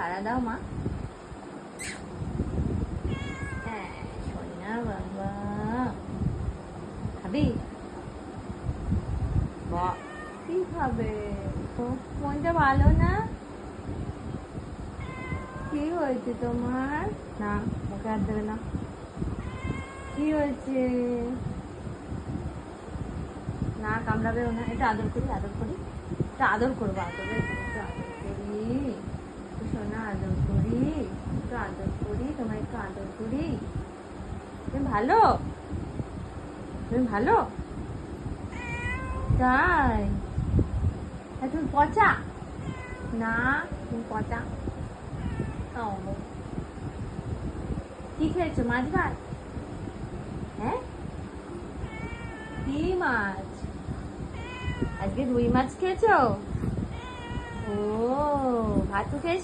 খাড়া দাও মা। হ্যাঁ সোনা বাবা, খাবি? কি খাবে? মনটা ভালো না? কি হয়েছে তোমার? না মুখে হাত দেবে না। কি হয়েছে? না কামড়াবেও না। এটা আদর করি, আদর করি, এটা আদর করবো, আদরের একটু আদর করি, সোনা আদর করি, একটু আদর করি, তোমার একটু আদর করি। তুমি ভালো, তুমি ভালো তাই? তুমি পচা না, তুমি পচা। ও কি খেয়েছো? মাছ ভাত? হ্যাঁ কি মাছ? আজকে রুই মাছ খেয়েছো? ও ভাতও খেয়েছো?